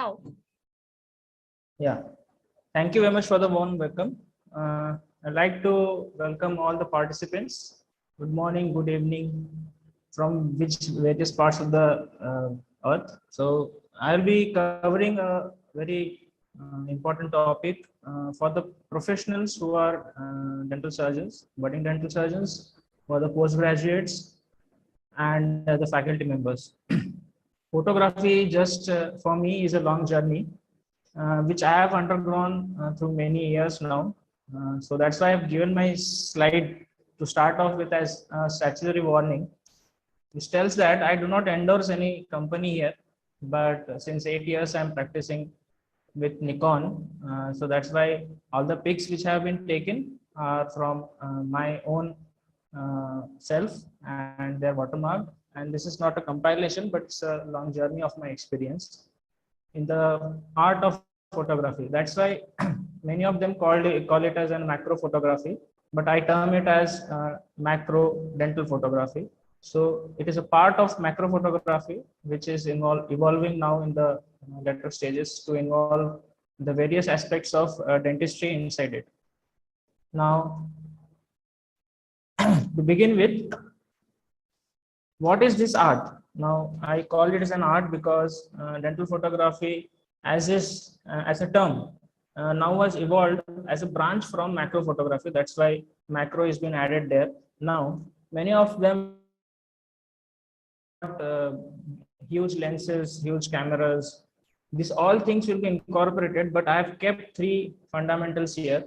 now. Yeah, thank you very much for the warm welcome. I'd like to welcome all the participants. Good morning, good evening, from which various parts of the earth. So I'll be covering a very important topic for the professionals who are dental surgeons, budding dental surgeons, for the postgraduates, and the faculty members. Photography, just for me, is a long journey which I have undergone through many years now. So that's why I've given my slide to start off with as a statutory warning, which tells that I do not endorse any company here, but since 8 years I'm practicing with Nikon. So that's why all the pics which have been taken are from my own self, and they're watermarked. And this is not a compilation, but it's a long journey of my experience in the art of photography. That's why many of them call it as a macro photography, but I term it as macro dental photography. So it is a part of macro photography, which is evolving now in the later stages to involve the various aspects of dentistry inside it. Now, to begin with, what is this art? Now, I call it as an art because dental photography, as a term, now has evolved as a branch from macro photography. That's why macro has been added there. Now, many of them huge lenses, huge cameras. These all things will be incorporated, but I have kept three fundamentals here.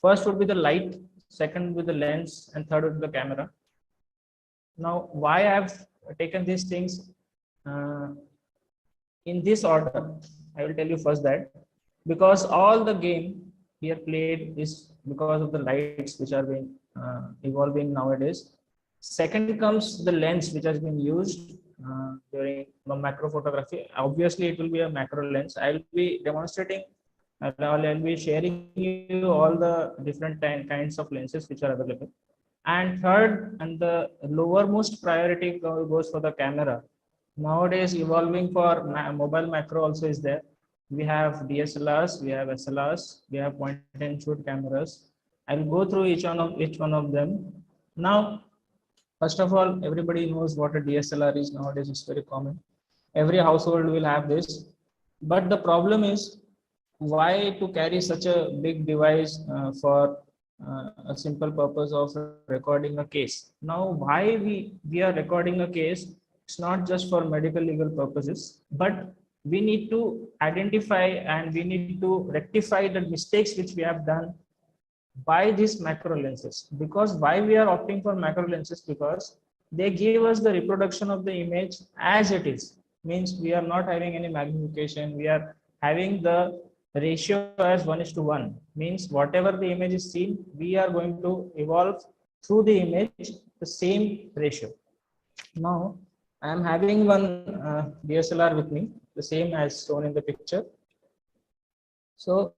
First would be the light, second would be the lens, and third would be the camera. Now, why I've taken these things in this order, I will tell you first that because all the game here played is because of the lights which are being evolving nowadays. Second comes the lens which has been used during macro photography. Obviously, it will be a macro lens. I will be demonstrating. I'll be sharing you all the different kinds of lenses which are available. And third, and the lowermost priority goes for the camera. Nowadays, evolving for mobile macro also is there. We have DSLRs, we have SLRs, we have point and shoot cameras. I'll go through each one of them. Now, first of all, everybody knows what a DSLR is nowadays. It's very common. Every household will have this. But the problem is, why to carry such a big device for a simple purpose of recording a case? Now, why we are recording a case? It's not just for medical legal purposes, but we need to identify and we need to rectify the mistakes which we have done by these macro lenses. Because why we are opting for macro lenses? Because they give us the reproduction of the image as it is. Means we are not having any magnification. We are having the ratio as 1:1. Means whatever the image is seen, we are going to evolve through the image the same ratio. Now, I am having one DSLR with me, the same as shown in the picture. So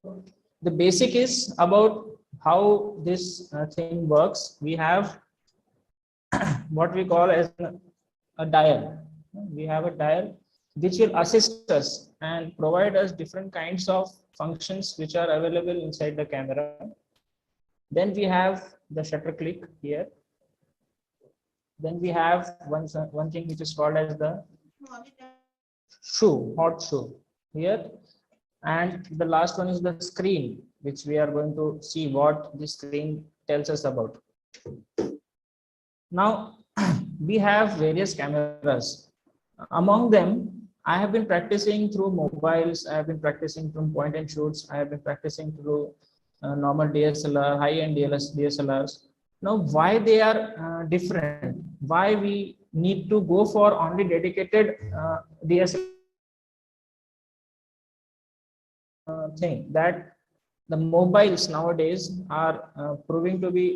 the basic is about how this thing works. We have what we call as a dial. We have a dial which will assist us and provide us different kinds of functions which are available inside the camera. Then we have the shutter click here. Then we have one thing which is called as the hot shoe here. And the last one is the screen, which we are going to see what the screen tells us about. Now, we have various cameras. Among them, I have been practicing through mobiles. I have been practicing from point and shoots. I have been practicing through normal DSLR, high-end DSLRs. Now, why they are different? Why we need to go for only dedicated DSLR thing? That the mobiles nowadays are proving to be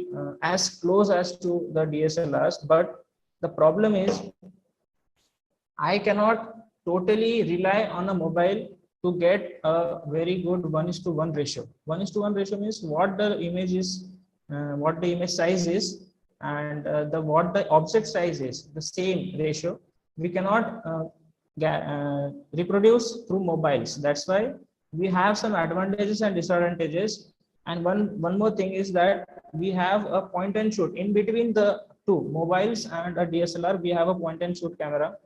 as close as to the DSLRs, but the problem is I cannot totally rely on a mobile to get a very good 1:1 ratio. 1:1 ratio means what the image is, what the image size is, and what the object size is, the same ratio. We cannot reproduce through mobiles. That's why we have some advantages and disadvantages. And one more thing is that we have a point and shoot in between the two mobiles and a DSLR. We have a point and shoot camera.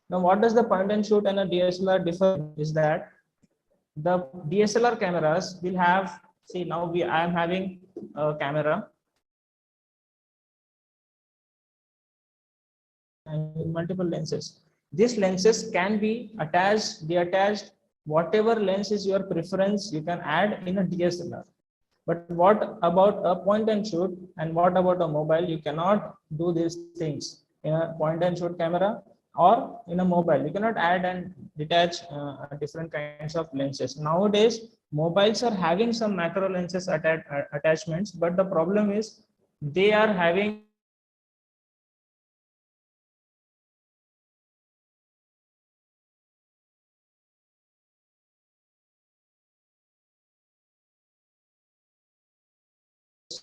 Now, what does the point and shoot and a DSLR differ is that the DSLR cameras will have, see now I am having a camera and multiple lenses. These lenses can be attached, detached, whatever lens is your preference, you can add in a DSLR. But what about a point and shoot and what about a mobile? You cannot do these things in a point and shoot camera or in a mobile. You cannot add and detach different kinds of lenses. Nowadays, mobiles are having some macro lenses attachments, but the problem is they are having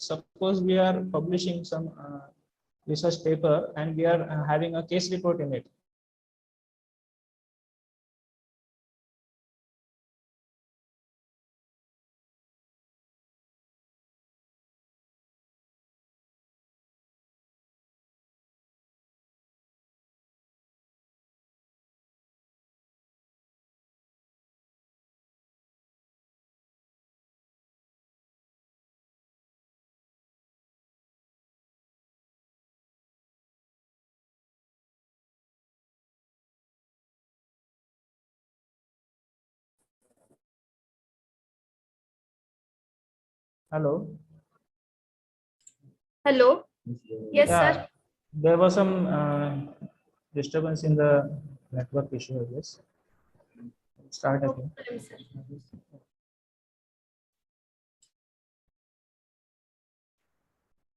suppose we are publishing some research paper and we are having a case report in it. Hello. Hello. Yes, Yeah, sir. there was some disturbance in the network issue, I guess. Start No again. problem, sir.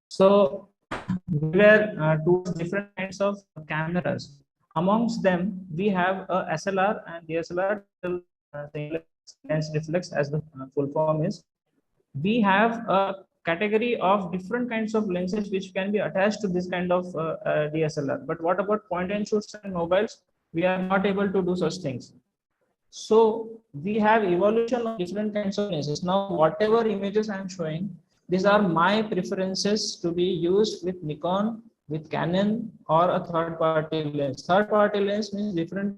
So we were towards different kinds of cameras. Amongst them, we have a SLR and DSLR lens reflex, as the full form is. We have a category of different kinds of lenses which can be attached to this kind of DSLR. But what about point and shoots and mobiles? We are not able to do such things. So we have evolution of different kinds of lenses. Now, whatever images I'm showing, these are my preferences to be used with Nikon, with Canon, or a third-party lens. Third-party lens means different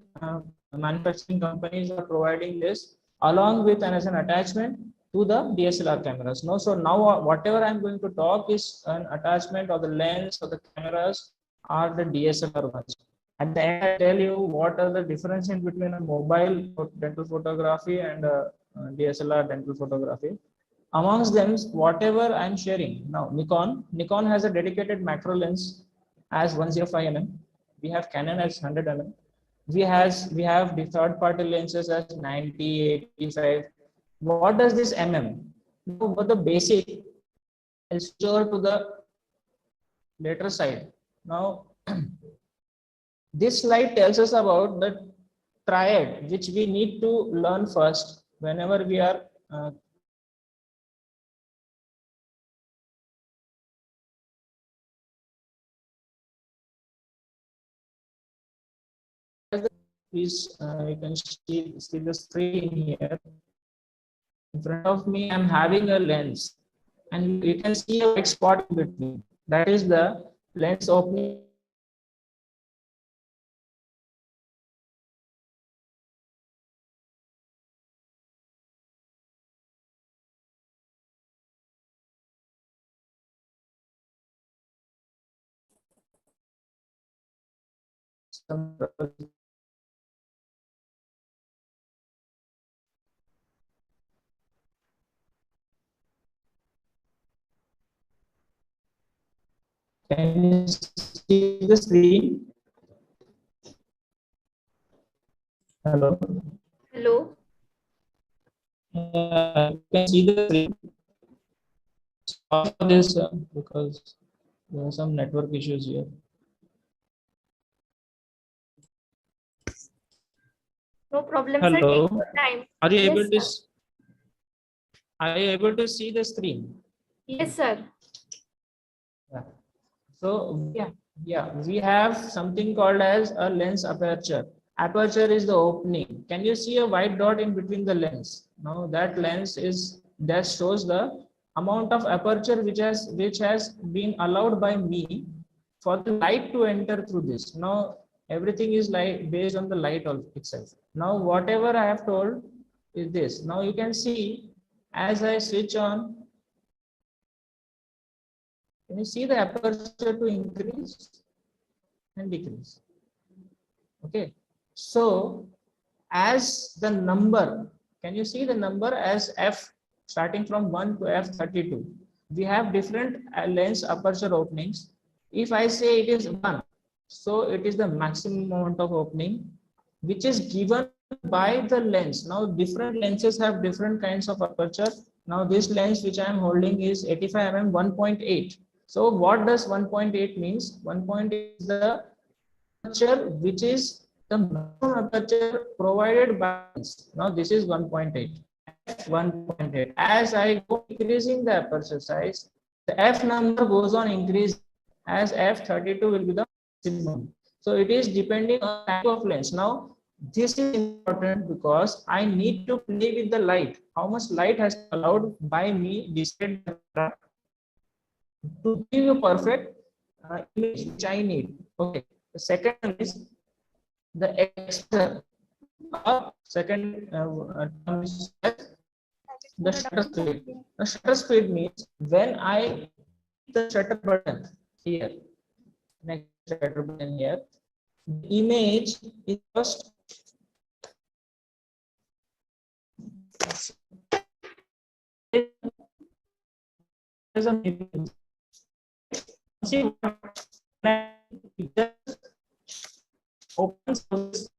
manufacturing companies are providing this along with and as an attachment to the DSLR cameras. No, so now whatever I'm going to talk is an attachment of the lens or the cameras are the DSLR ones. At the end, I tell you what are the difference in between a mobile dental photography and a DSLR dental photography. Amongst them, whatever I'm sharing now, Nikon has a dedicated macro lens as 105 mm. We have Canon as 100 mm. We have the third party lenses as 90, 85. What does this mm? Now, what the basic? I'll show to the later side. Now, this slide tells us about the triad which we need to learn first whenever we are please you can see the screen here. In front of me, I'm having a lens and you can see a white spot in between. That is the lens opening. Can you see the screen? Hello. Hello. You can see the screen. Stop this because there are some network issues here. No problem, sir. Hello. Take your time. Are you Yes, able to? sir. Are you able to see the screen? Yes, sir. Yeah. So yeah, we have something called as a lens aperture. aperture is the opening. Can you see a white dot in between the lens? Now that lens is, that shows the amount of aperture which has been allowed by me for the light to enter through this. Now everything is like based on the light itself. Now whatever I have told is this. Now you can see as I switch on, can you see the aperture to increase and decrease? Okay, so as the number, can you see the number as f starting from 1 to f32? We have different lens aperture openings. If I say it is 1, so it is the maximum amount of opening which is given by the lens. Now different lenses have different kinds of aperture. Now this lens which I am holding is 85 mm 1.8. So what does 1.8 means? 1.8 is the aperture which is the maximum aperture provided by lens. Now this is 1.8. 1.8. As I go increasing the aperture size, the f number goes on increasing, as f32 will be the maximum. So it is depending on type of lens. Now this is important because I need to play with the light. How much light has allowed by me decide to give you perfect image which I need. Okay. The second is the exposure. Second term is the shutter speed. The shutter speed means when I hit the shutter button here, next shutter button here, the image is first as a see it just opens the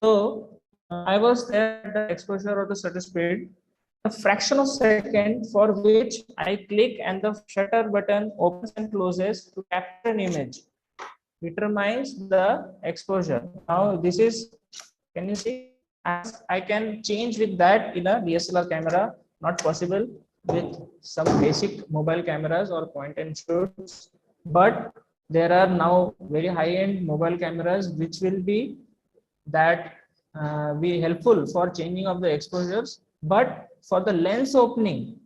so I was there at the exposure of the shutter speed, a fraction of second for which I click and the shutter button opens and closes to capture an image determines the exposure. Now this is, can you see? As I can change with that in a DSLR camera, not possible with some basic mobile cameras or point and shoots. But there are now very high-end mobile cameras which will be helpful for changing of the exposures. But for the lens opening,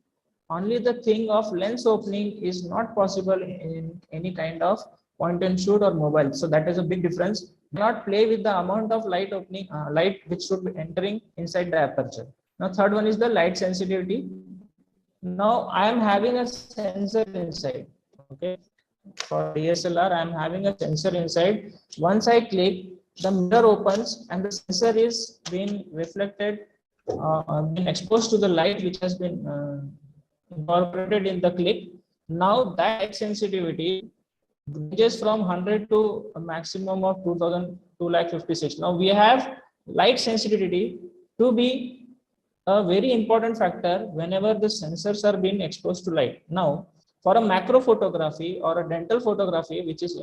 only the thing of lens opening is not possible in any kind of point and shoot or mobile. So that is a big difference. Do not play with the amount of light opening, light which should be entering inside the aperture. Now third one is the light sensitivity. Now I am having a sensor inside. Okay, for DSLR I am having a sensor inside. Once I click, the mirror opens and the sensor is being reflected, been exposed to the light which has been incorporated in the clip. Now that sensitivity ranges from 100 to a maximum of 2,256. Now we have light sensitivity to be a very important factor whenever the sensors are being exposed to light. Now, for a macro photography or a dental photography, which is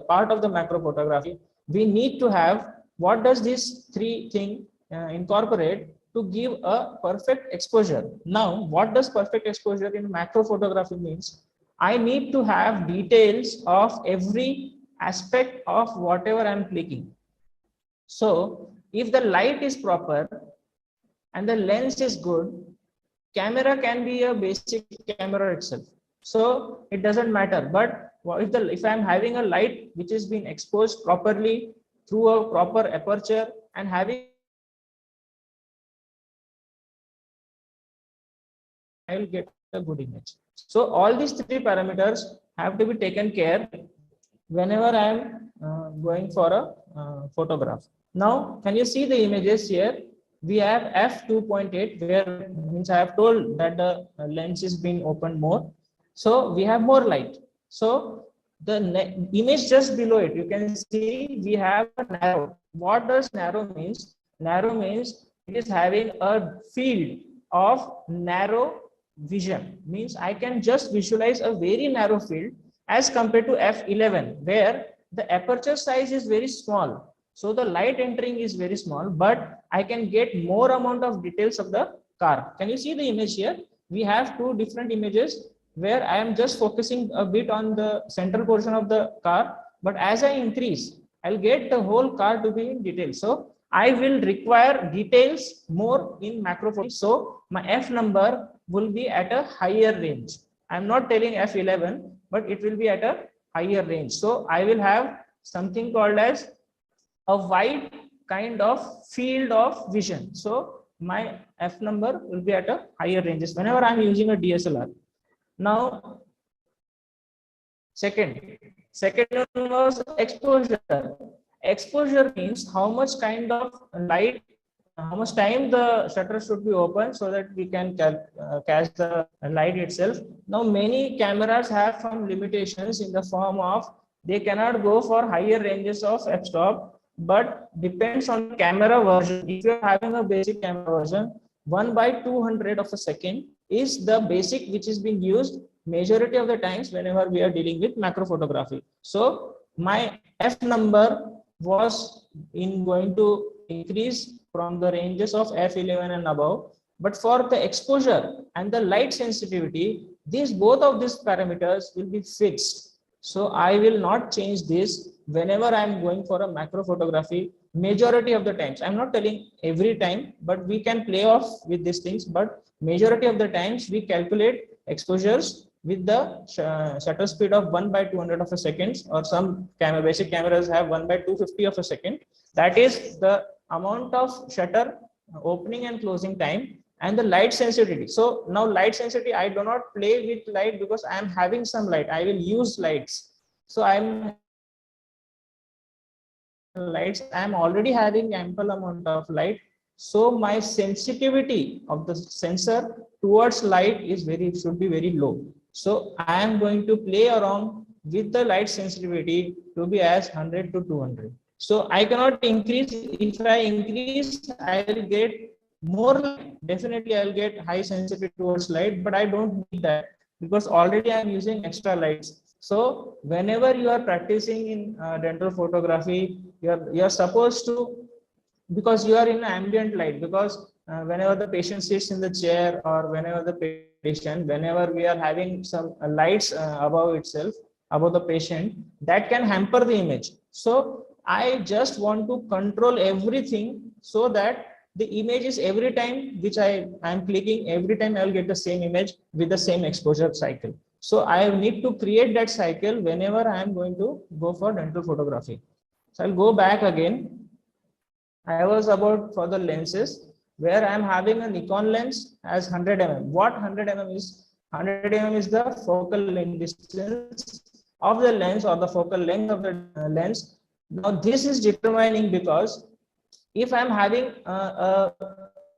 part of the macro photography, we need to have what does these three things incorporate to give a perfect exposure. Now, what does perfect exposure in macro photography means? I need to have details of every aspect of whatever I'm clicking. So, if the light is proper and the lens is good, camera can be a basic camera itself. So it doesn't matter. But if I'm having a light which is being exposed properly through a proper aperture and having, I will get a good image. So all these three parameters have to be taken care whenever I am going for a photograph. Now, can you see the images here? We have f2.8 where means I have told that the lens is being opened more. So we have more light. So image just below it, you can see we have a narrow. What does narrow means? Narrow means it is having a field of narrow vision. Means I can just visualize a very narrow field as compared to f11, where the aperture size is very small. So the light entering is very small, but I can get more amount of details of the car. Can you see the image here? We have two different images where I am just focusing a bit on the central portion of the car, but as I increase, I'll get the whole car to be in detail. So I will require details more in macro photo. So my F number will be at a higher range. I'm not telling F11, but it will be at a higher range. So I will have something called as a wide kind of field of vision. So my F number will be at a higher ranges whenever I'm using a DSLR. Now, second one was exposure. Exposure means how much kind of light, how much time the shutter should be open so that we can catch the light itself. Now, many cameras have some limitations in the form of they cannot go for higher ranges of f-stop, but depends on camera version. If you're having a basic camera version, 1/200 of a second is the basic which is being used majority of the times whenever we are dealing with macro photography. So my f number was going to increase from the ranges of f11 and above, but for the exposure and the light sensitivity, both of these parameters will be fixed. So I will not change this whenever I am going for a macro photography. Majority of the times, I'm not telling every time, but we can play off with these things. But majority of the times we calculate exposures with the shutter speed of 1/200 of a second, or some basic cameras have 1/250 of a second. That is the amount of shutter opening and closing time, and the light sensitivity. So now light sensitivity, I do not play with light because I am having some light. I will use lights. So I'm already having ample amount of light. So my sensitivity of the sensor towards light is should be very low. So I am going to play around with the light sensitivity to be as 100 to 200. So I cannot increase. If I increase, I will get more light. Definitely I'll get high sensitivity towards light, but I don't need that because already I'm using extra lights. So whenever you are practicing in dental photography, you're supposed to, because you are in ambient light, because whenever the patient sits in the chair, or whenever whenever we are having some lights above the patient, that can hamper the image. So I just want to control everything so that the image is every time which I am clicking, every time I will get the same image with the same exposure cycle. So I need to create that cycle whenever I am going to go for dental photography. So I'll go back again. I was about for the lenses, where I am having a Nikon lens as 100 mm. What 100 mm is? 100 mm is the focal length distance of the lens, or the focal length of the lens. Now this is determining, because if I am having a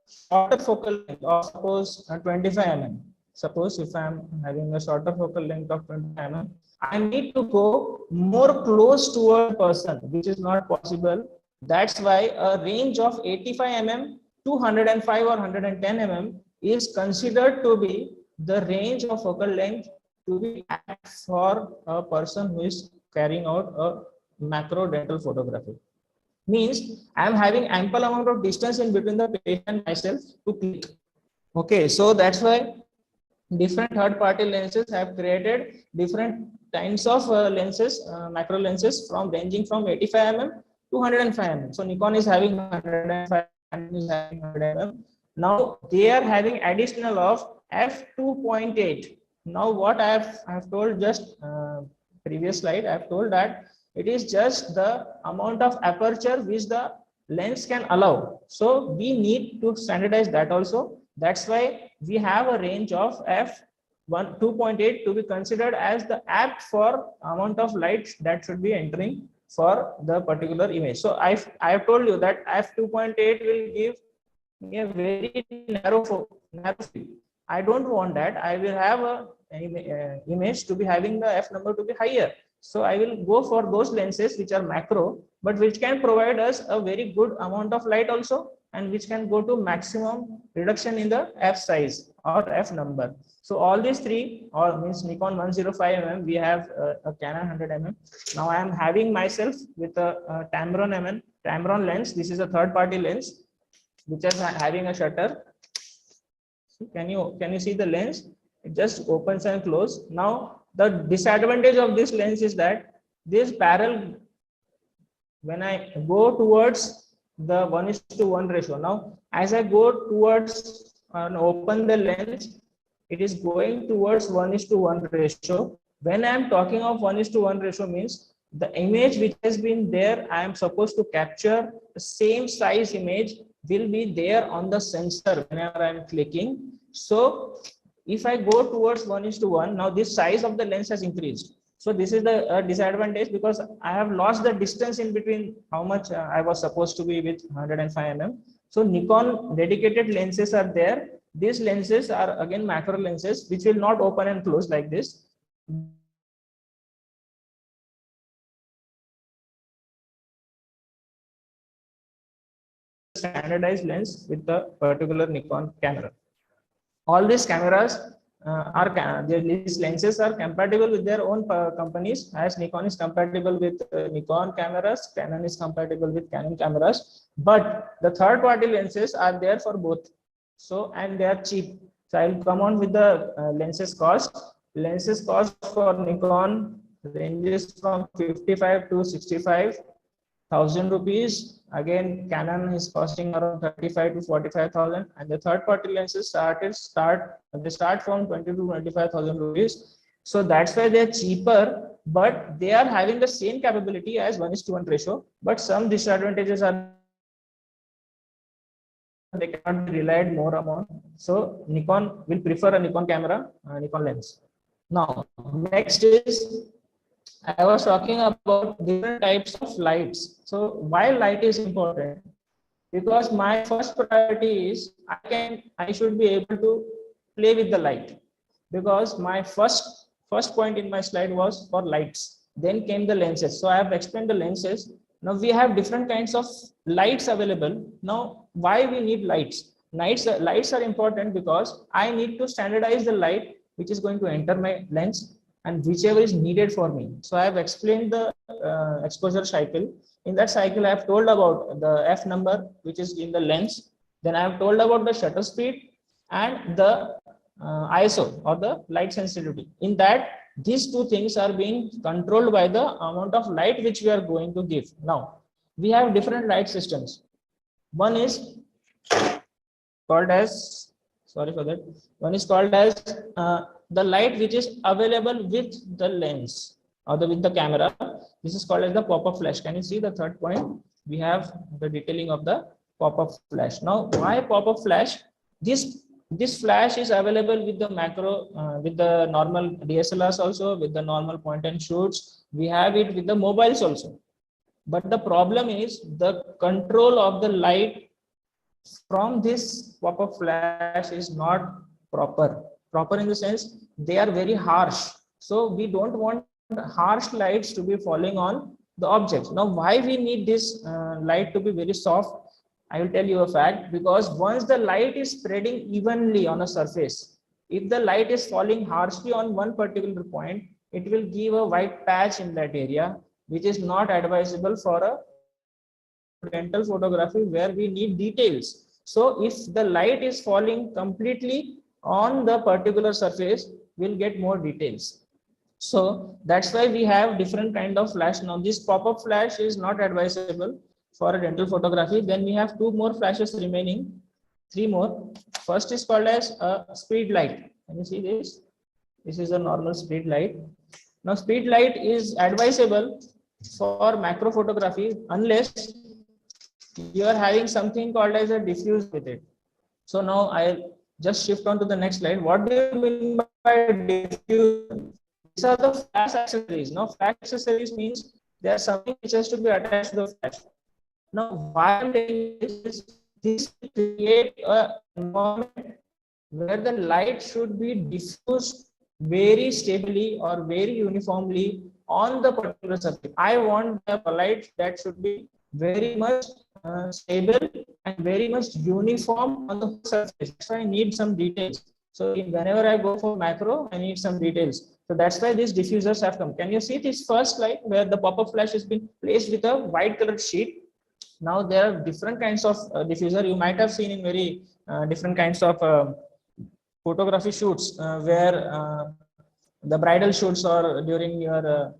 shorter focal length of suppose 25 mm, suppose if I am having a shorter focal length of 25 mm, I need to go more close toward person, which is not possible. That's why a range of 85 mm to 105 or 110 mm is considered to be the range of focal length to be for a person who is carrying out a macro dental photography. Means I am having ample amount of distance in between the patient and myself to click. Okay, so that's why different third-party lenses have created different kinds of lenses, macro lenses, from ranging from 85 mm to 105 mm. So Nikon is having 105, and is having 100 mm. Now they are having additional of f2.8. Now what I have told just previous slide, I have told that it is just the amount of aperture which the lens can allow. So we need to standardize that also. That's why we have a range of f2.8 to be considered as the apt for amount of light that should be entering for the particular image. So I have told you that f2.8 will give me a very narrow field. I don't want that. I will have a image to be having the f number to be higher. So I will go for those lenses which are macro, but which can provide us a very good amount of light also, and which can go to maximum reduction in the f size or f number. So all these three, or means Nikon 105mm, we have a Canon 100mm. Now I am having myself with a Tamron lens. This is a third party lens which is having a shutter. Can you see the lens? It just opens and closes. Now the disadvantage of this lens is that this barrel, when I go towards the 1:1 ratio, now as I go towards and open the lens, it is going towards 1:1 ratio. When I am talking of 1:1 ratio, means the image which has been there, I am supposed to capture the same size image will be there on the sensor whenever I am clicking. So if I go towards 1:1, now this size of the lens has increased. So this is the disadvantage, because I have lost the distance in between how much I was supposed to be with 105mm. So Nikon dedicated lenses are there. These lenses are again macro lenses which will not open and close like this. Standardized lens with the particular Nikon camera. All these cameras these lenses are compatible with their own companies, as Nikon is compatible with Nikon cameras, Canon is compatible with Canon cameras, but the third party lenses are there for both. So, and they are cheap. So I will come on with the lenses cost. Lenses cost for Nikon ranges from 55 to 65,000 rupees. Again, Canon is costing around 35 to 45,000, and the third party lenses start from 20 to 25,000 rupees. So that's why they're cheaper, but they are having the same capability as 1:1 ratio, but some disadvantages are they cannot be relied more amount. So Nikon will prefer a Nikon camera, Nikon lens. Now, next is, I was talking about different types of lights. So why light is important? Because my first priority is I should be able to play with the light. Because my first point in my slide was for lights. Then came the lenses. So I have explained the lenses. Now we have different kinds of lights available. Now why we need lights? Lights are important because I need to standardize the light which is going to enter my lens and whichever is needed for me. So I have explained the exposure cycle. In that cycle, I have told about the f number which is in the lens. Then I have told about the shutter speed and the ISO or the light sensitivity. In that, these two things are being controlled by the amount of light which we are going to give. Now, we have different light systems. One is called as, sorry for that, one is called as the light which is available with the lens or with the camera. This is called as the pop-up flash. Can you see the third point? We have the detailing of the pop-up flash. Now, why pop-up flash? This flash is available with the macro, with the normal DSLRs also, with the normal point and shoots. We have it with the mobiles also. But the problem is the control of the light from this pop-up flash is not proper. Proper in the sense they are very harsh. So we don't want harsh lights to be falling on the objects. Now, why we need this light to be very soft? I will tell you a fact, because once the light is spreading evenly on a surface, if the light is falling harshly on one particular point, it will give a white patch in that area, which is not advisable for a dental photography where we need details. So if the light is falling completely on the particular surface, we'll get more details. So that's why we have different kind of flash. Now this pop-up flash is not advisable for a dental photography. Then we have two more flashes remaining, three more. First is called as a speed light. Can you see this? This is a normal speed light. Now speed light is advisable for macro photography unless you are having something called as a diffuse with it. So now I'll just shift on to the next slide. What do you mean by diffuse? These are the flash accessories. Now flash accessories means there's something which has to be attached to the flash. Now why I'm telling this will create an environment where the light should be diffused very stably or very uniformly on the particular subject. I want the light that should be very much stable and very much uniform on the surface. So I need some details. So whenever I go for macro, I need some details. So that's why these diffusers have come. Can you see this first slide where the pop-up flash has been placed with a white colored sheet? Now there are different kinds of diffuser. You might have seen in very different kinds of photography shoots where the bridal shoots or during your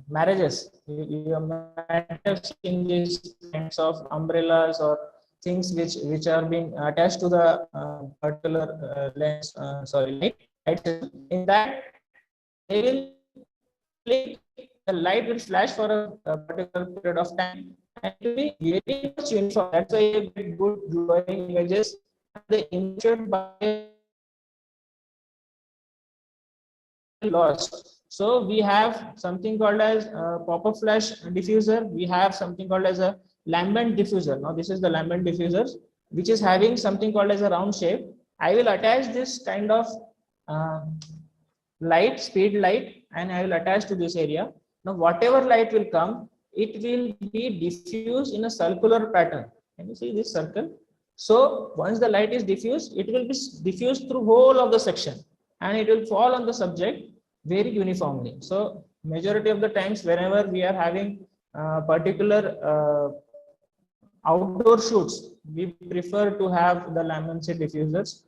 marriages. You might have seen these kinds of umbrellas or things which are being attached to the particular lens. Light. In that, they will click. The light will flash for a particular period of time, and it will be very much uniform. That's why you get good glowing images. The image by lost. So we have something called as pop-up flash diffuser. We have something called as a lambent diffuser. Now this is the lambent diffuser, which is having something called as a round shape. I will attach this kind of light, speed light, and I will attach to this area. Now whatever light will come, it will be diffused in a circular pattern. Can you see this circle? So once the light is diffused, it will be diffused through whole of the section, and it will fall on the subject very uniformly. So majority of the times whenever we are having particular outdoor shoots, we prefer to have the lambent diffusers.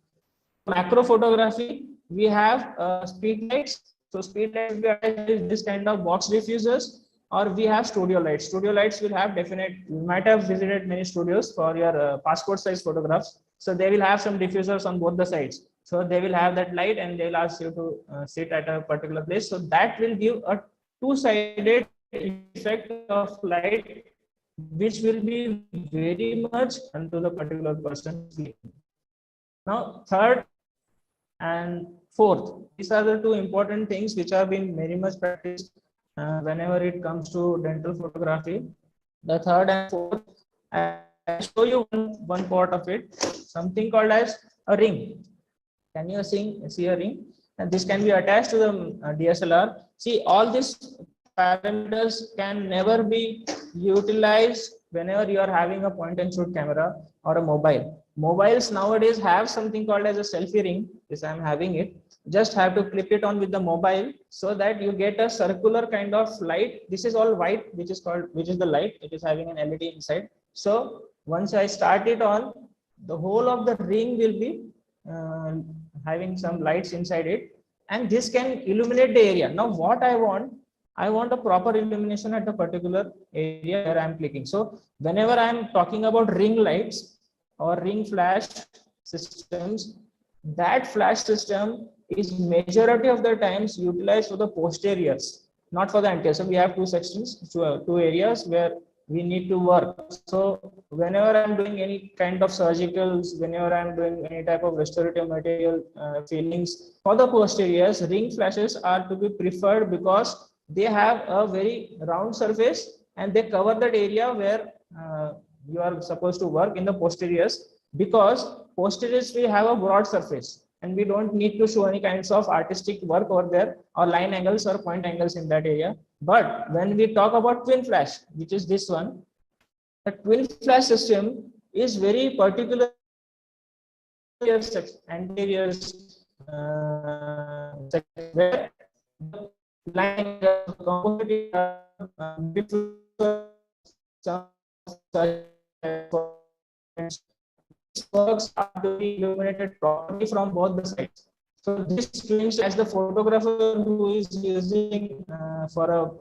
Macro photography, we have speed lights. So speed lights will be attached with this kind of box diffusers, or we have studio lights. Studio lights will have definite, you might have visited many studios for your passport size photographs. So they will have some diffusers on both the sides. So they will have that light and they will ask you to sit at a particular place. So that will give a two-sided effect of light, which will be very much onto the particular person. Now, third and fourth, these are the two important things which have been very much practiced whenever it comes to dental photography. The third and fourth, I'll show you one part of it, something called as a ring. Can you see a ring? And this can be attached to the DSLR. See, all these parameters can never be utilized whenever you are having a point and shoot camera or a mobile. Mobiles nowadays have something called as a selfie ring. This I'm having it. Just have to clip it on with the mobile so that you get a circular kind of light. This is all white, which is the light. It is having an LED inside. So once I start it on, the whole of the ring will be having some lights inside it, and this can illuminate the area. Now what I want a proper illumination at a particular area where I'm clicking. So whenever I'm talking about ring lights or ring flash systems, that flash system is majority of the times utilized for the posteriors, not for the anterior. So we have two sections, two areas where we need to work. So whenever I'm doing any kind of surgicals, whenever I'm doing any type of restorative material fillings for the posteriors, ring flashes are to be preferred because they have a very round surface and they cover that area where you are supposed to work in the posteriors, because posteriors will have a broad surface and we don't need to show any kinds of artistic work over there or line angles or point angles in that area. But when we talk about twin flash, which is this one, the twin flash system is very particular anterior where the line works are to be illuminated properly from both the sides. So this means as the photographer who is using for a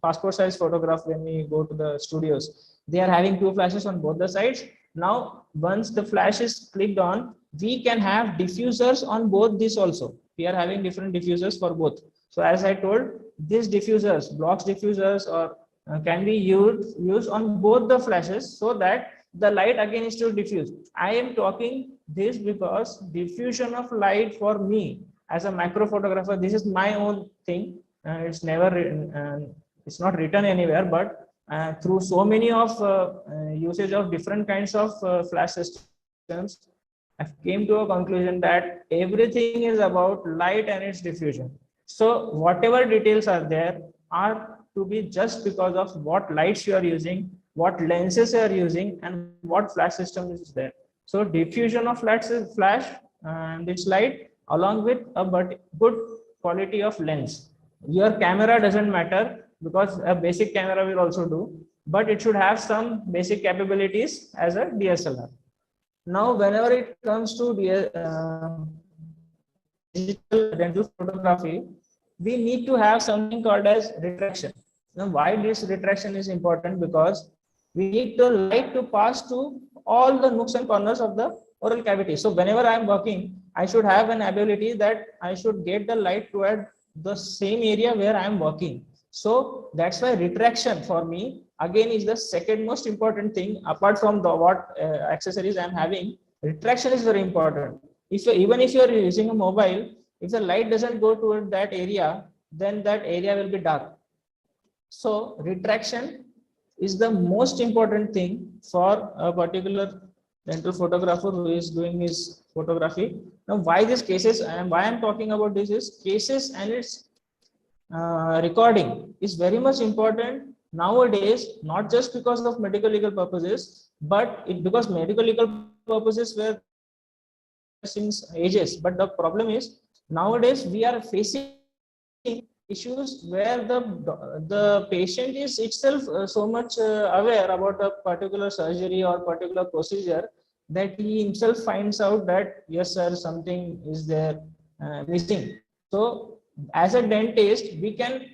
passport size photograph, when we go to the studios, they are having two flashes on both the sides. Now, once the flash is clicked on, we can have diffusers on both this also. We are having different diffusers for both. So as I told, these diffusers, blocks diffusers, or can be used on both the flashes so that the light again is still diffused. I am talking this because diffusion of light for me as a macro photographer, this is my own thing. It's never written, it's not written anywhere, but through so many of usage of different kinds of flash systems, I came to a conclusion that everything is about light and its diffusion. So whatever details are there are to be just because of what lights you are using, what lenses you are using, and what flash system is there. So diffusion of flash and its light along with a good quality of lens. Your camera doesn't matter because a basic camera will also do, but it should have some basic capabilities as a DSLR. Now, whenever it comes to digital dental photography, we need to have something called as retraction. Now, why this retraction is important? Because we need the light to pass to all the nooks and corners of the oral cavity. So whenever I am working, I should have an ability that I should get the light toward the same area where I am working. So that's why retraction for me again is the second most important thing apart from the what accessories I'm having. Retraction is very important. If even if you are using a mobile, if the light doesn't go toward that area, then that area will be dark. So retraction is the most important thing for a particular dental photographer who is doing his photography. Now, why these cases and why I'm talking about this is cases and its recording is very much important nowadays, not just because of medical legal purposes, but because medical legal purposes were since ages. But the problem is nowadays we are facing issues where the patient is itself so much aware about a particular surgery or particular procedure that he himself finds out that yes sir, something is there missing. So as a dentist we can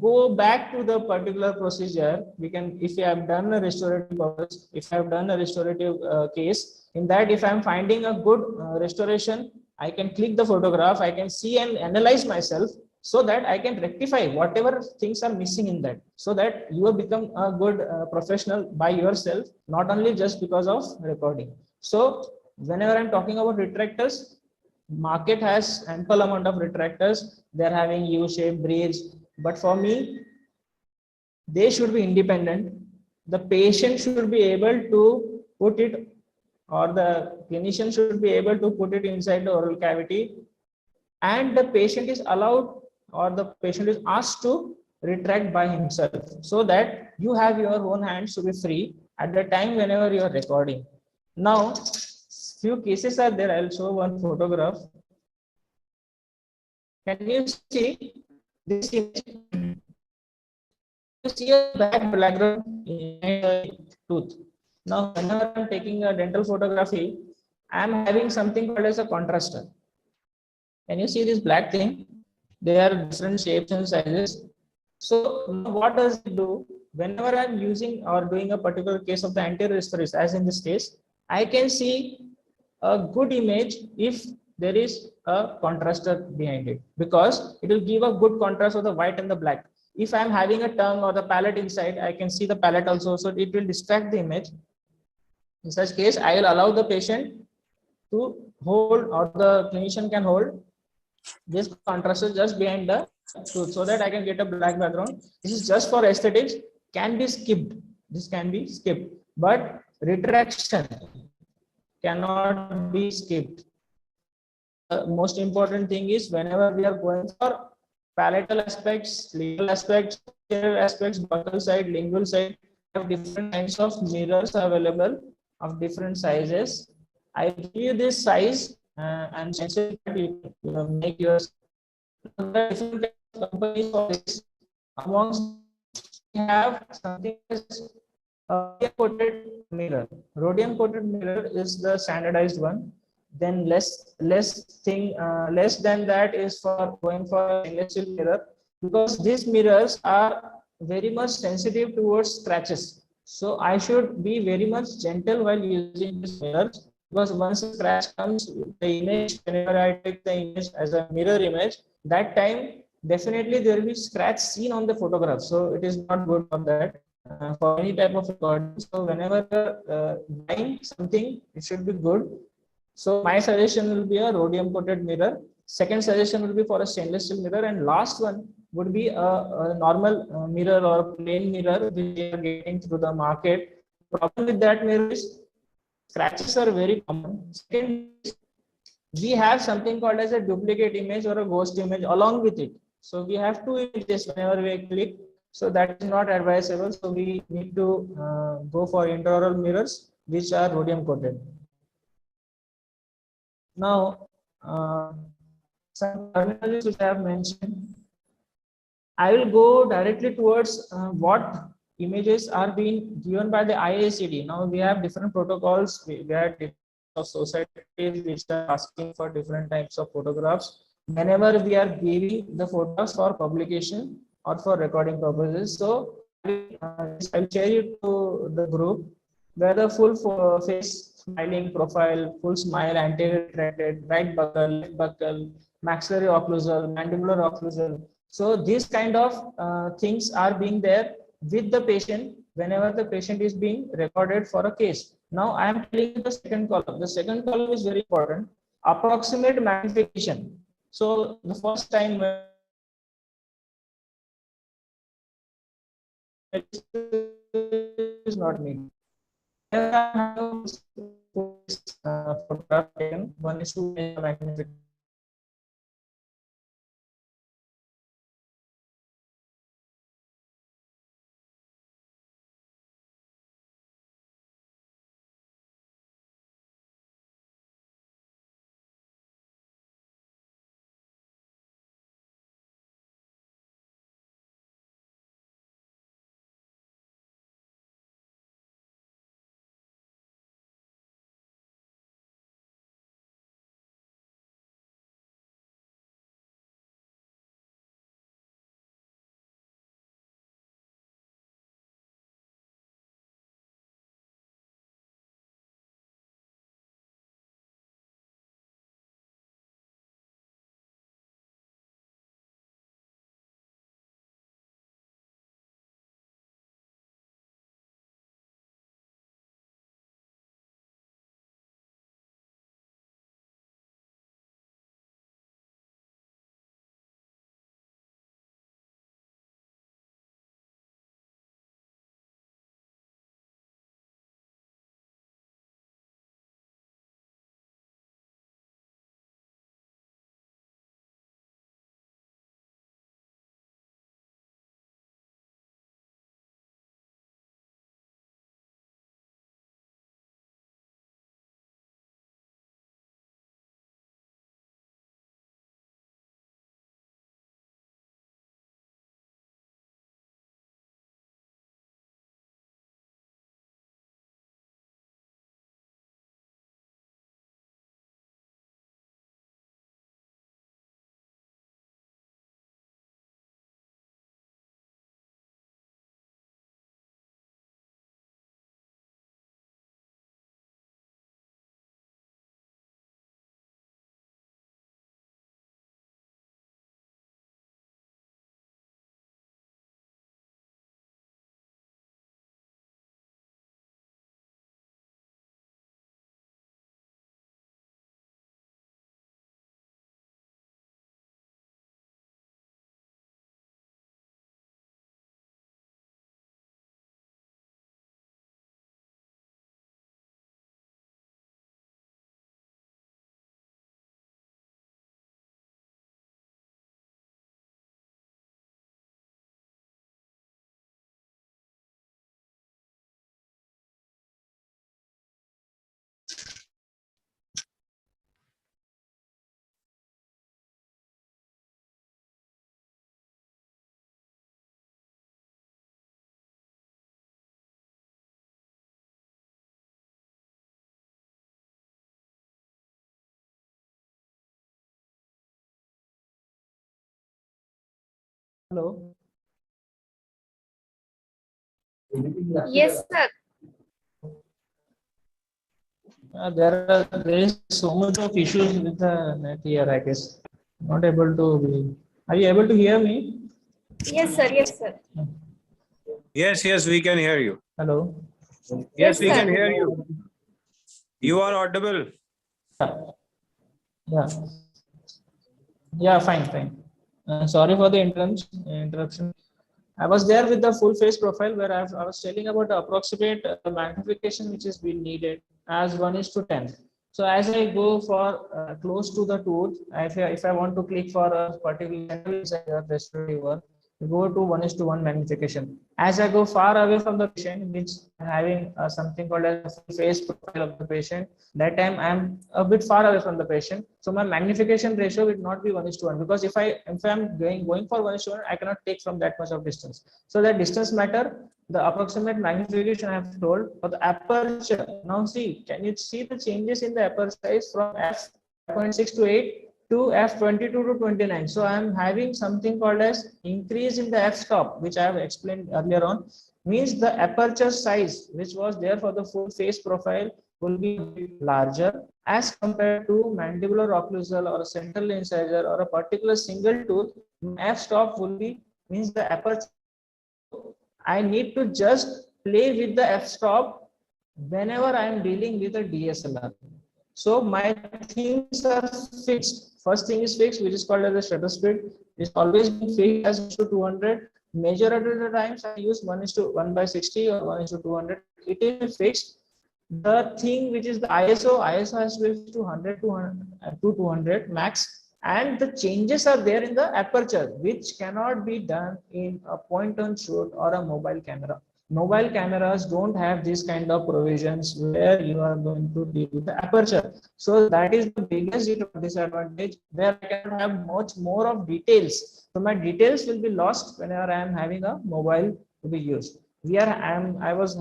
go back to the particular procedure. We can, if you have done a restorative purpose, if I have done a restorative case, in that if I'm finding a good restoration, I can click the photograph, I can see and analyze myself so that I can rectify whatever things are missing in that, so that you have become a good professional by yourself, not only just because of recording. So whenever I'm talking about retractors, market has ample amount of retractors. They're having U-shaped bridge, but for me, they should be independent. The patient should be able to put it, or the clinician should be able to put it inside the oral cavity, and the patient is allowed or the patient is asked to retract by himself, so that you have your own hands to be free at the time whenever you are recording. Now, few cases are there. I'll show one photograph. Can you see this image? You see a background in the tooth. Now, whenever I'm taking a dental photography, I'm having something called as a contraster. Can you see this black thing? They are different shapes and sizes. So what does it do? Whenever I'm using or doing a particular case of the anterior restorative, as in this case, I can see a good image if there is a contraster behind it, because it will give a good contrast of the white and the black. If I'm having a tongue or the palate inside, I can see the palate also, so it will distract the image. In such case, I will allow the patient to hold, or the clinician can hold this contraster just behind the tooth, so that I can get a black background. This is just for aesthetics, can be skipped. This can be skipped, but retraction cannot be skipped. The most important thing is whenever we are going for palatal aspects, lingual aspects, buccal side, lingual side, have different kinds of mirrors available of different sizes. I give you this size and sensitive you make yours. Different companies for this. Amongst we have something as rhodium coated mirror. Rhodium coated mirror is the standardized one. Then less than that is for going for stainless steel mirror, because these mirrors are very much sensitive towards scratches. So I should be very much gentle while using these mirrors, because once a scratch comes, the image, whenever I take the image as a mirror image, that time definitely there will be scratch seen on the photograph. So it is not good for that. For any type of recording. So whenever buying something, it should be good. So my suggestion will be a rhodium coated mirror. Second suggestion will be for a stainless steel mirror, and last one would be a normal mirror or plain mirror which we are getting through the market. The problem with that mirror is scratches are very common. Second, we have something called as a duplicate image or a ghost image along with it. So we have two images whenever we click. So that is not advisable. So we need to go for intraoral mirrors, which are rhodium coated. Now, some terminologies which I have mentioned, I will go directly towards what images are being given by the IACD. Now we have different protocols. We have different societies which are asking for different types of photographs. Whenever we are giving the photographs for publication or for recording purposes, so I will share you to the group where the full face smiling profile, full smile, anterior retracted, right buccal, left buccal, maxillary occlusal, mandibular occlusal. So these kind of things are being there with the patient whenever the patient is being recorded for a case. Now I am telling you the second column. The second column is very important. Approximate magnification. So the first time when is not needed. Photograph taken 1:2 magnification. Hello. Yes, sir. There is so much of issues with the net here, I guess. Not able to be. Are you able to hear me? Yes, sir. Yes, sir. Yes, yes, we can hear you. Hello. Yes, Yes, we can sir. hear you. You are audible. Yeah. Yeah, fine. Sorry for the interruption. I was there with the full face profile where I was telling about the approximate magnification which is being needed as 1:10. So as I go for close to the tooth, if I want to click for a particular central incisor restorative work, go to 1:1 magnification. As I go far away from the patient, which having something called as a face profile of the patient, that time I'm a bit far away from the patient. So my magnification ratio will not be 1:1, because if I'm going for 1:1, I cannot take from that much of distance. So that distance matter. The approximate magnification I have told for the aperture. Now see, can you see the changes in the aperture size from f.6 to 8 to f22 to 29? So I am having something called as increase in the f-stop, which I have explained earlier on. Means the aperture size, which was there for the full face profile, will be larger as compared to mandibular occlusal or a central incisor or a particular single tooth. F-stop will be, means the aperture. I need to just play with the f-stop whenever I am dealing with a DSLR. So my things are fixed. First thing is fixed, which is called as the shutter speed. It's always been fixed as 1:200. Majority of the times I use 1:1/60 or 1:200. It is fixed. The thing which is the ISO has to be 200 to 200 max. And the changes are there in the aperture, which cannot be done in a point and shoot or a mobile camera. Mobile cameras don't have this kind of provisions where you are going to deal with the aperture. So that is the biggest disadvantage, where I can have much more of details. So my details will be lost whenever I am having a mobile to be used. I was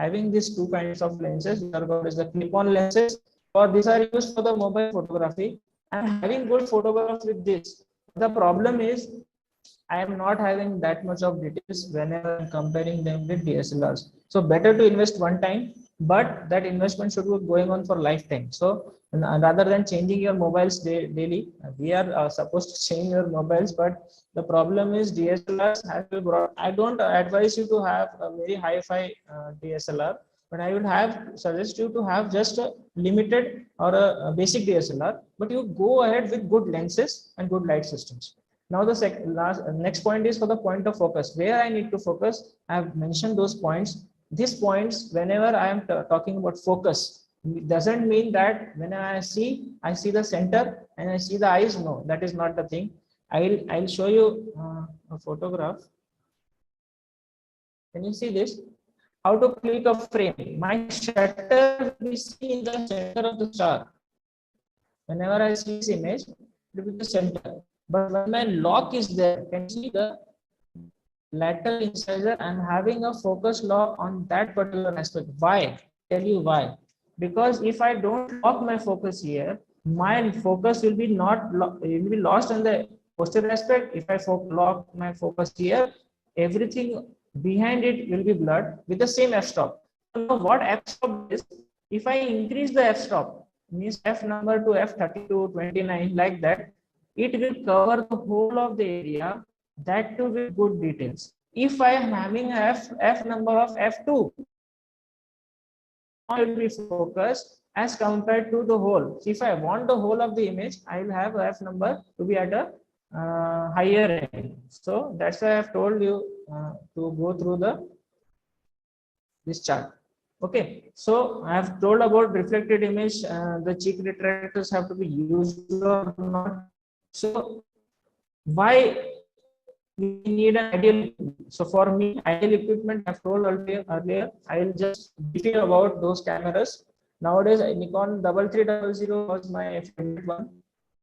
having these two kinds of lenses, which are called as the clip-on lenses, or these are used for the mobile photography. I'm having good photographs with this. The problem is I am not having that much of details whenever I'm comparing them with DSLRs. So better to invest one time, but that investment should be going on for lifetime. So rather than changing your mobiles daily, we are supposed to change your mobiles, but the problem is DSLRs have been brought. I don't advise you to have a very hi-fi DSLR, but I would suggest you to have just a limited or a basic DSLR, but you go ahead with good lenses and good light systems. Now the next point is for the point of focus. Where I need to focus, I have mentioned those points. These points, whenever I am talking about focus, it doesn't mean that when I see the center and I see the eyes. No, that is not the thing. I'll show you a photograph. Can you see this? How to click a frame? My shutter we see in the center of the star. Whenever I see this image, it will be the center. But when my lock is there, can you see the lateral incisor? I'm having a focus lock on that particular aspect. Why? Tell you why. Because if I don't lock my focus here, my focus will be lost in the posterior aspect. If I lock my focus here, everything behind it will be blurred with the same f-stop. So what f-stop is? If I increase the f-stop, means f number to f32, 29, like that, it will cover the whole of the area, that too with good details. If I am having f number of f2, it will be focused as compared to the whole. So if I want the whole of the image, I will have f number to be at a higher end. So that's why I have told you to go through this chart. Okay, so I have told about reflected image. The cheek retractors have to be used or not. So why we need an ideal equipment? So for me, ideal equipment I've told earlier, I will just brief you about those cameras. Nowadays, Nikon 3300 was my favorite one,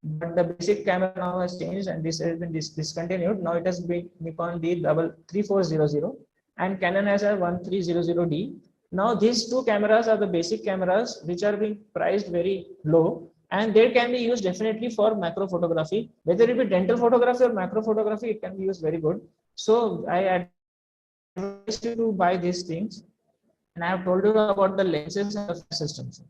but the basic camera now has changed and this has been discontinued. Now it has been Nikon D3400 and Canon has a 1300D. Now these two cameras are the basic cameras which are being priced very low, and they can be used definitely for macro photography. Whether it be dental photography or macro photography, it can be used very good. So I advise you to buy these things, and I have told you about the lenses and the systems.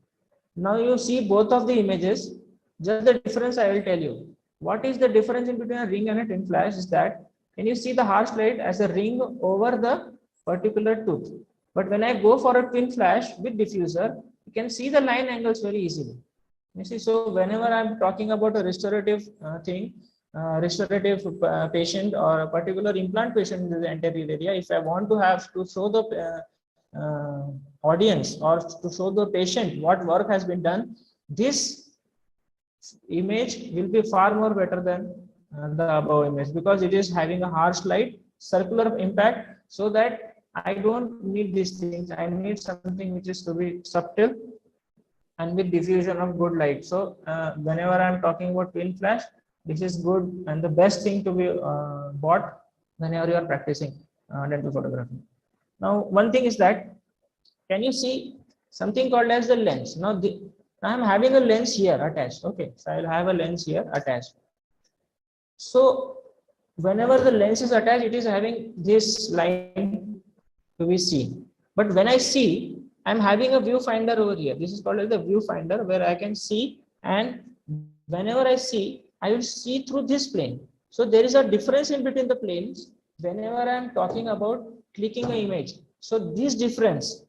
Now you see both of the images. Just the difference I will tell you. What is the difference in between a ring and a twin flash is that when you see the harsh light as a ring over the particular tooth. But when I go for a twin flash with diffuser, you can see the line angles very easily. You see, so whenever I'm talking about a restorative patient or a particular implant patient in the anterior area, if I want to have to show the audience or to show the patient what work has been done, this image will be far more better than the above image, because it is having a harsh light, circular impact, so that I don't need these things. I need something which is to be subtle and with diffusion of good light. So whenever I'm talking about twin flash, this is good and the best thing to be bought whenever you are practicing dental photography. Now, one thing is that, can you see something called as the lens? Now, I'm having a lens here attached. Okay, so I'll have a lens here attached. So whenever the lens is attached, it is having this line to be seen. But when I see, I'm having a viewfinder over here. This is called as the viewfinder, where I can see, and whenever I see, I will see through this plane. So there is a difference in between the planes whenever I'm talking about clicking an image. So this difference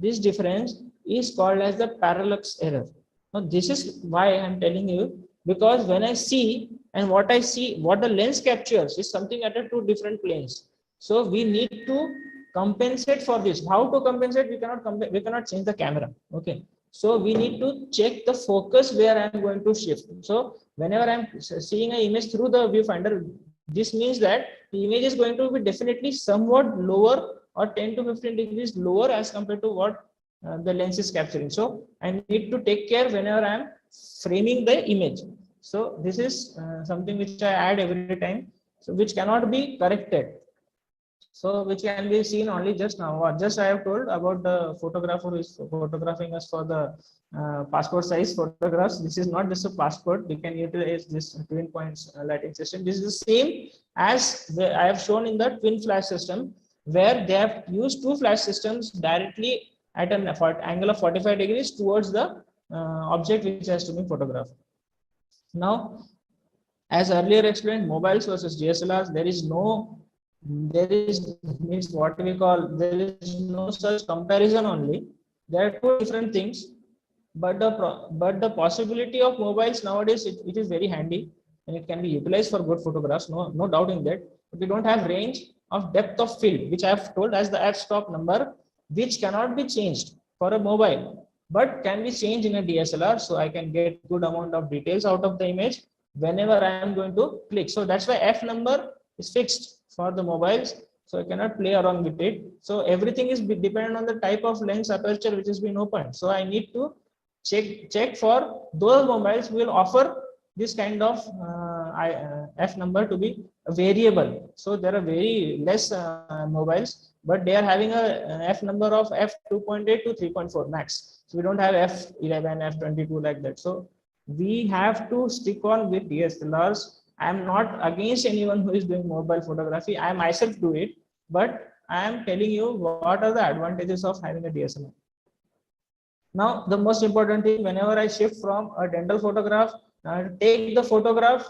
is called as the parallax error. Now this is why I'm telling you, because when I see and what I see, what the lens captures is something at two different planes. So we need to compensate for this. How to compensate? We cannot change the camera. Okay. So we need to check the focus where I'm going to shift. So whenever I'm seeing an image through the viewfinder, this means that the image is going to be definitely somewhat lower or 10 to 15 degrees lower as compared to what the lens is capturing. So I need to take care whenever I am framing the image. So this is something which I add every time, so which cannot be corrected. So which can be seen only just now. Just I have told about the photographer who is photographing us for the passport size photographs. This is not just a passport. We can utilize this twin points lighting system. This is the same as I have shown in the twin flash system, where they have used two flash systems directly at an angle of 45 degrees towards the object which has to be photographed. Now, as earlier explained, mobiles versus DSLRs, there is no such comparison only. There are two different things, but the possibility of mobiles nowadays, it is very handy and it can be utilized for good photographs, no doubt in that. But we don't have range of depth of field, which I have told as the f-stop number, which cannot be changed for a mobile, but can be changed in a DSLR. So I can get good amount of details out of the image whenever I am going to click. So that's why f number is fixed for the mobiles. So I cannot play around with it. So everything is dependent on the type of lens aperture which has been opened. So I need to check for those mobiles will offer this kind of f number to be variable. So there are very less mobiles, but they are having a f number of f 2.8 to 3.4 max. So we don't have f11, f22 like that. So we have to stick on with DSLRs. I am not against anyone who is doing mobile photography. I myself do it, but I am telling you what are the advantages of having a DSLR. Now, the most important thing, whenever I shift from a dental photograph, take the photograph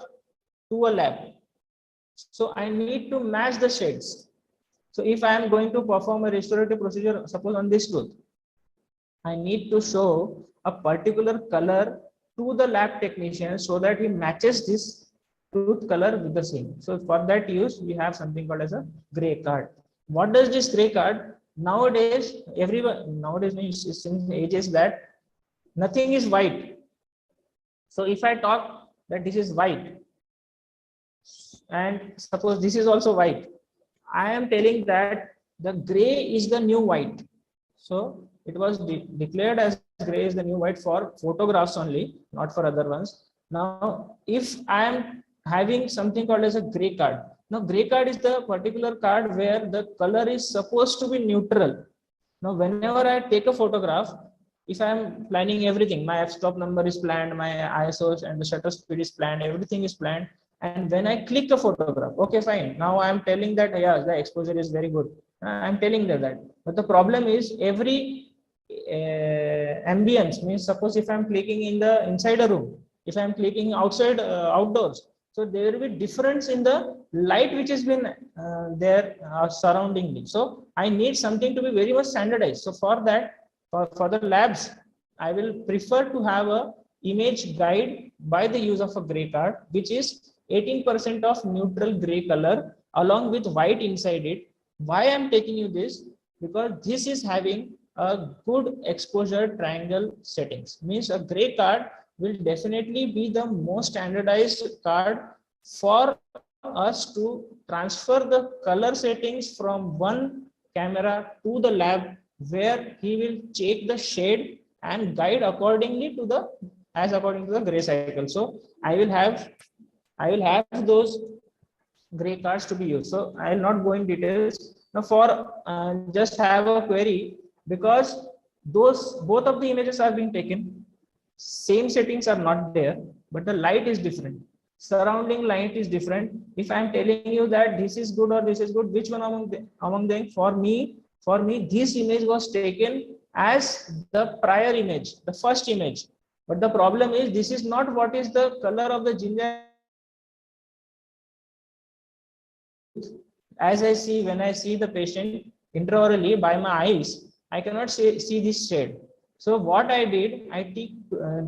to a lab. So I need to match the shades. So if I am going to perform a restorative procedure, suppose on this tooth, I need to show a particular color to the lab technician so that he matches this tooth color with the same. So for that use, we have something called as a gray card. What does this gray card? Nowadays, since ages that nothing is white. So if I talk that this is white, and suppose this is also white, I am telling that the gray is the new white. So it was declared as gray is the new white for photographs only, not for other ones. Now, if I am having something called as a gray card. Now, gray card is the particular card where the color is supposed to be neutral. Now, whenever I take a photograph, if I am planning everything, my f-stop number is planned, my ISO and the shutter speed is planned, everything is planned. And when I click a photograph, okay, fine. Now I am telling that, yeah, the exposure is very good. I'm telling that. But the problem is every ambience means, suppose if I'm clicking in the inside a room, if I'm clicking outside outdoors, so there will be difference in the light which has been there surrounding me. So I need something to be very much standardized. So for that, for the labs, I will prefer to have a image guide by the use of a gray card, which is 18% of neutral gray color along with white inside it. Why I'm taking you this? Because this is having a good exposure triangle settings. Means a gray card will definitely be the most standardized card for us to transfer the color settings from one camera to the lab, where he will check the shade and guide accordingly to the according to the gray cycle. So I will have those gray cards to be used. So I will not go in details now. For just have a query, because those both of the images are being taken, same settings are not there, but the light is different, surrounding light is different. If I am telling you that this is good or this is good, which one among them? For me this image was taken as the prior image, the first image. But the problem is, this is not what is the color of the ginger. As I see, when I see the patient intraorally by my eyes, I cannot see this shade. So what I did, I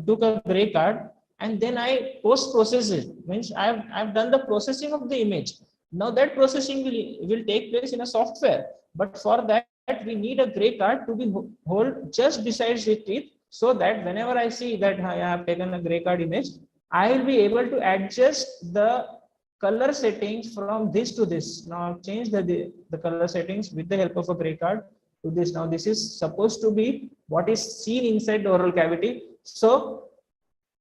took a gray card and then I post process it. Means I've done the processing of the image. Now that processing will take place in a software, but for that we need a gray card to be hold just besides it, so that whenever I see that I have taken a gray card image, I will be able to adjust the color settings from this to this. Now change the color settings with the help of a gray card to this. Now this is supposed to be what is seen inside the oral cavity. So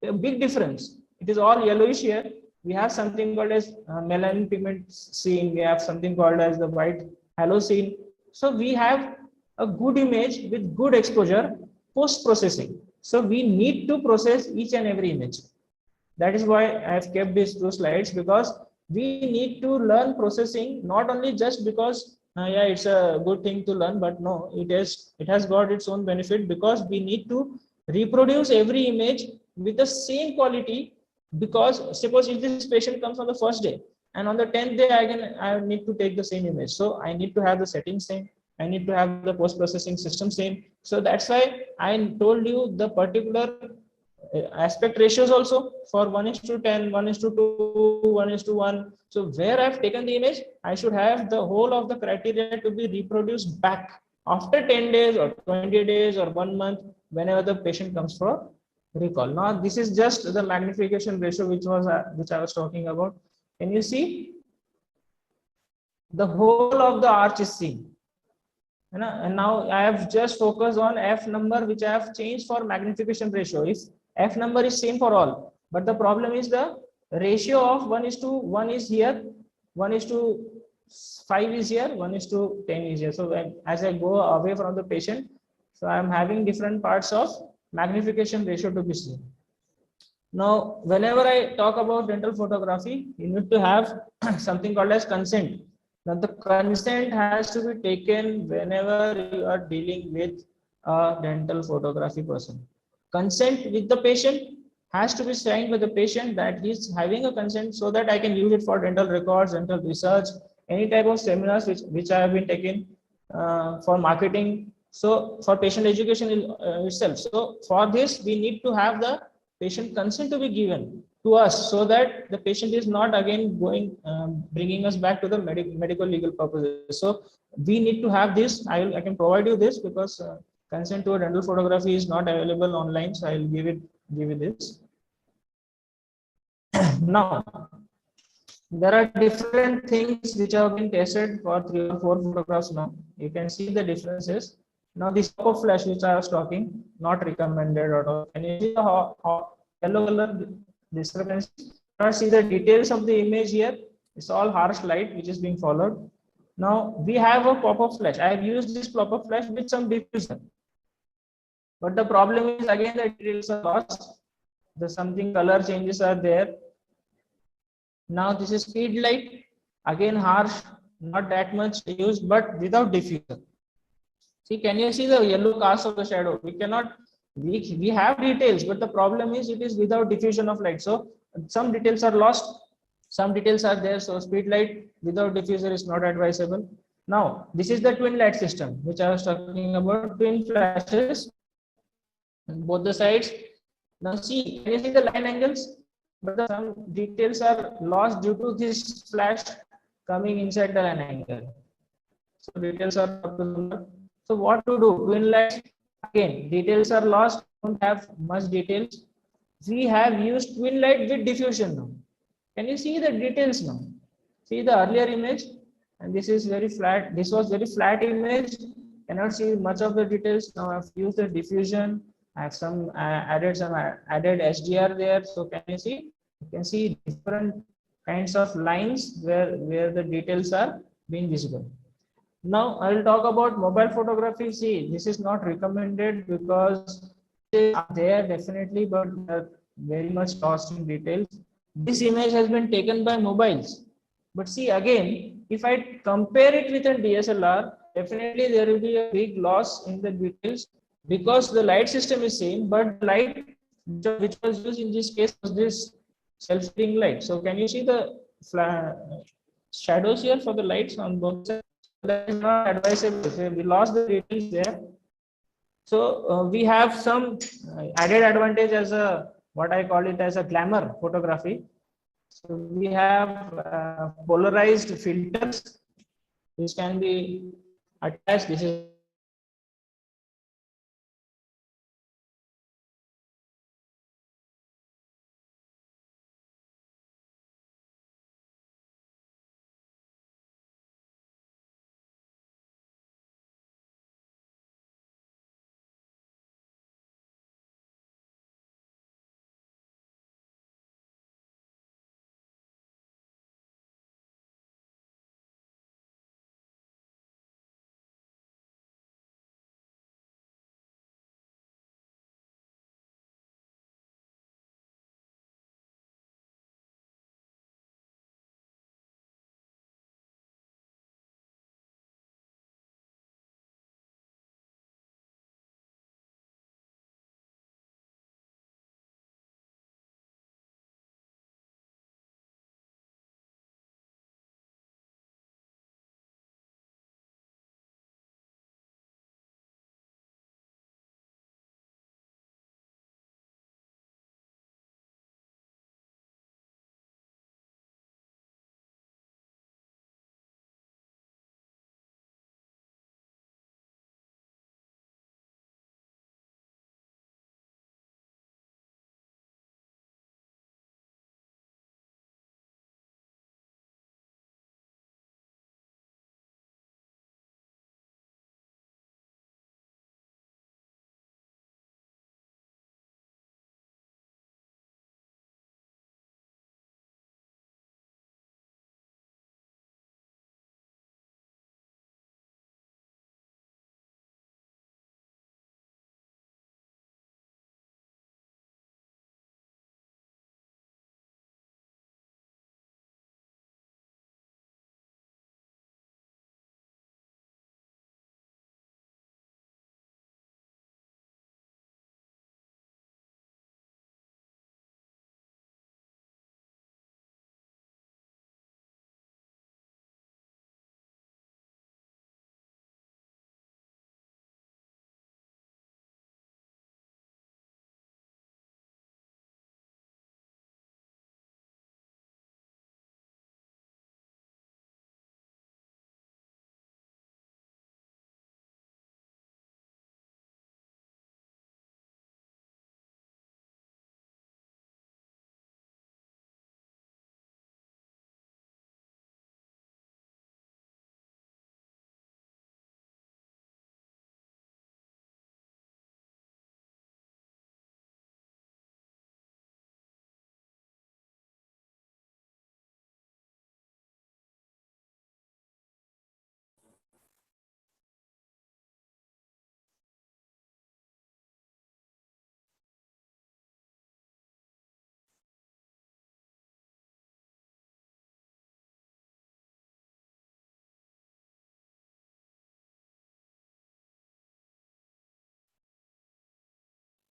a big difference. It is all yellowish here. We have something called as melanin pigment scene. We have something called as the white halo scene. So we have a good image with good exposure post processing. So we need to process each and every image. That is why I have kept these two slides, because we need to learn processing, not only just because yeah, it's a good thing to learn, but no, it has got its own benefit, because we need to reproduce every image with the same quality. Because suppose if this patient comes on the first day and on the 10th day I need to take the same image, so I need to have the settings same, I need to have the post processing system same. So that's why I told you the particular aspect ratios also for 1:10, 1:2, 1:1. So where I've taken the image, I should have the whole of the criteria to be reproduced back after 10 days or 20 days or 1 month, whenever the patient comes for recall. Now this is just the magnification ratio which I was talking about. Can you see the whole of the arch is seen? And now I have just focused on F number, which I have changed for magnification ratio. If F number is same for all, but the problem is the ratio of 1:1 is here, 1:5 is here, 1:10 is here. So as I go away from the patient, so I am having different parts of magnification ratio to be seen. Now, whenever I talk about dental photography, you need to have something called as consent. Now, the consent has to be taken whenever you are dealing with a dental photography person. Consent with the patient has to be signed by the patient, that he is having a consent, so that I can use it for dental records, dental research, any type of seminars which I have been taking for marketing. So for patient education itself. So for this, we need to have the patient consent to be given to us, so that the patient is not again going bringing us back to the medical legal purposes. So we need to have this. I can provide you this, because consent to a dental photography is not available online, so I will give you this. Now there are different things which have been tested for 3 or 4 photographs. Now you can see the differences. Now this pop-up flash which I was talking, not recommended at all. Can you see the yellow color discrepancy? Now see the details of the image here. It's all harsh light which is being followed. Now we have a pop-up flash. I have used this pop-up flash with some diffusion, but the problem is again the details are lost. The something color changes are there. Now this is speed light, again harsh, not that much used, but without diffusion. See, can you see the yellow cast of the shadow? We cannot, we have details, but the problem is it is without diffusion of light. So some details are lost, some details are there. So speed light without diffuser is not advisable. Now this is the twin light system which I was talking about, twin flashes on both the sides. Now see, can you see the line angles? But some details are lost due to this flash coming inside the line angle. So details are up to number. So what to do? Twin lights, again, details are lost, don't have much details. We have used twin light with diffusion now. Can you see the details now? See the earlier image, and this is very flat. This was very flat image. Cannot see much of the details. Now I've used the diffusion. I have added some added HDR there. So can you see? You can see different kinds of lines where the details are being visible. Now I'll talk about mobile photography. See, this is not recommended because they are there definitely, but very much lost in details. This image has been taken by mobiles. But see again, if I compare it with a DSLR, definitely there will be a big loss in the details because the light system is same, but the light which was used in this case was this self-fading light. So can you see the shadows here for the lights on both sides? That is not advisable. So we lost the details there. So we have some added advantage as a what I call it as a glamour photography. So we have polarized filters which can be attached. This is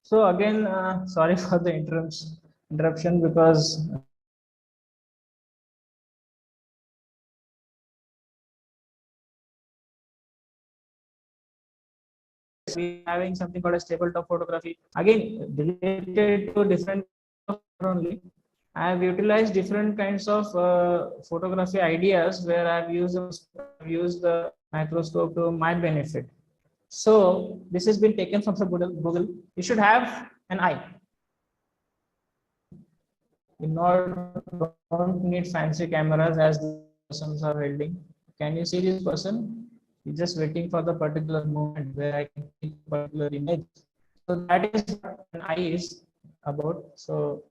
so again. Sorry for the interruption because we are having something called a tabletop photography. Again, related to different only. I have utilized different kinds of photography ideas where I've used the microscope to my benefit. So this has been taken from the Google. You should have an eye. You don't need fancy cameras as the persons are holding. Can you see this person? He's just waiting for the particular moment where I can take a particular image. So that is what an eye is about. So